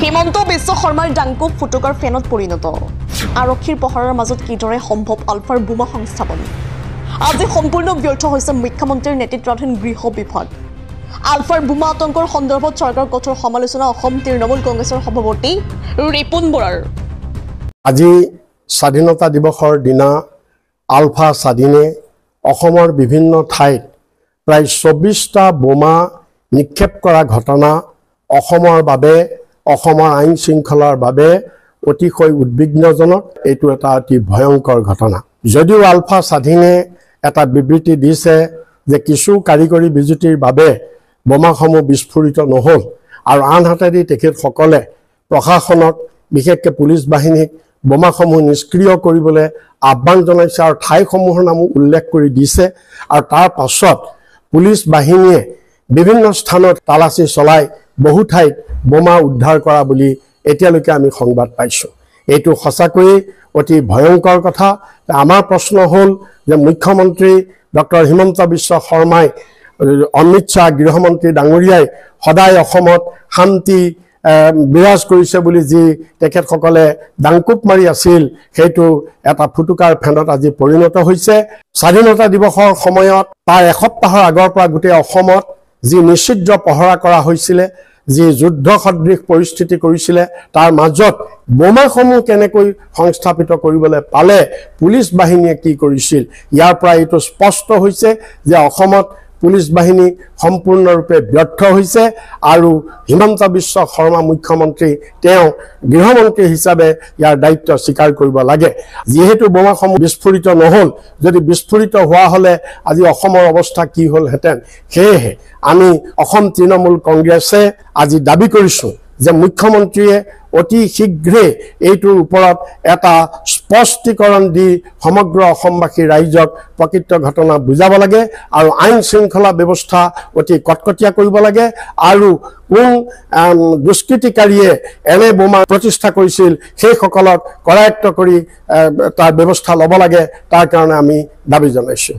হিমন্ত বিশ্ব শৰ্মাৰ ডাংকু ফুটুকাৰ ফেনত পৰিণত আৰক্ষীৰ পহৰাৰ মাজত কিদৰে সম্ভৱ আলফাৰ বোমা সংস্থাপন আজি সম্পূৰ্ণ ব্যৰ্থ হৈছে মুখ্যমন্ত্ৰীৰ নেতৃত্বাধীন গৃহ বিভাগ আলফাৰ বোমা আতংকৰ সন্দৰ্ভত চৰকাৰৰ কঠোৰ সমালোচনা অসম তৃণমূল কংগ্ৰেছৰ সভাপতি ৰিপুন বৰাৰ আজি স্বাধীনতা দিৱসৰ দিনা আলফা স্বাধীনে অসমৰ বিভিন্ন ঠাইত প্ৰায় ২৪টা বোমা নিক্ষেপ কৰা ঘটনা অসমৰ বাবে অসমৰ আইন শৃংখলাৰ বাবে অতিশয় উদ্বিগ্নজনক এইটো এটা অতি ভয়ংকৰ ঘটনা যদিও আলফা স্বাধীনে এটা বিবৃতি দিছে যে কিছু কাৰিকৰী বিজুতিৰ বাবে বোমাসমূহ বিস্ফোৰিত নহল আৰু আনহাতেদি তেখেতসকলে প্ৰশাসনক বিশেষকৈ পুলিচ বাহিনীক বোমাসমূহ নিষ্ক্ৰিয় কৰিবলৈ আহ্বান জনাইছে আৰু ঠাইসমূহৰ নাম উল্লেখ কৰি দিছে আৰু তাৰ পাছত পুলিচ বাহিনীয়ে বিভিন্ন স্থানত তালাচী চলাই বহু ঠাইত বোমা উদ্ধাৰ কৰা বুলি এতিয়ালৈকে আমি সংবাদ পাইছোঁ এইটো সঁচাকৈয়ে অতি ভয়ংকৰ কথা আমাৰ প্ৰশ্ন হ'ল যে মুখ্যমন্ত্ৰী ডক্টৰ হিমন্ত বিশ্ব শৰ্মাই অমিত শ্বাহ গৃহমন্ত্ৰী ডাঙৰীয়াই সদায় অসমত শান্তি বিৰাজ কৰিছে বুলি যি তেখেতসকলে ডাংকুপ মাৰি আছিল সেইটো এটা ফুটুকাৰ ফেনত আজি পৰিণত হৈছে স্বাধীনতা দিৱসৰ সময়ত প্ৰায় এসপ্তাহৰ আগৰ পৰা গোটেই অসমত যি নিষিদ্ধ পহৰা কৰা হৈছিল যি যুদ্ধ সদৃশ পৰিস্থিতি কৰিছিল তাৰ মাজত বোমাসমূহ কেনেকৈ সংস্থাপিত কৰিবলৈ পালে পুলিচ বাহিনীয়ে কি কৰিছিল ইয়াৰ পৰা এইটো স্পষ্ট হৈছে যে অসমত পুলিচ বাহিনী সম্পূৰ্ণৰূপে ব্যৰ্থ হৈছে আৰু হিমন্ত বিশ্ব শৰ্মা মুখ্যমন্ত্ৰী তেওঁ গৃহমন্ত্ৰী হিচাপে ইয়াৰ দায়িত্ব স্বীকাৰ কৰিব লাগে যেহেতু বোমাসমূহ বিস্ফোৰিত নহল যদি বিস্ফোৰিত হোৱা হলে আজি অসমৰ অৱস্থা কি হলহেঁতেন সেয়েহে আমি অসম তৃণমূল কংগ্ৰেছে আজি দাবী কৰিছোঁ যে মুখ্যমন্ত্ৰীয়ে অতি শীঘ্ৰে এইটোৰ ওপৰত এটা স্পষ্টীকৰণ দি সমগ্ৰ অসমবাসী ৰাইজক প্ৰকৃত ঘটনা বুজাব লাগে আৰু আইন শৃংখলা ব্যৱস্থা অতি কটকটীয়া কৰিব লাগে আৰু কোন দুষ্কৃতিকাৰীয়ে এনে বোমা প্ৰতিষ্ঠা কৰিছিল সেইসকলক কৰায়ত্ব কৰি তাৰ ব্যৱস্থা ল'ব লাগে তাৰ কাৰণে আমি দাবী জনাইছোঁ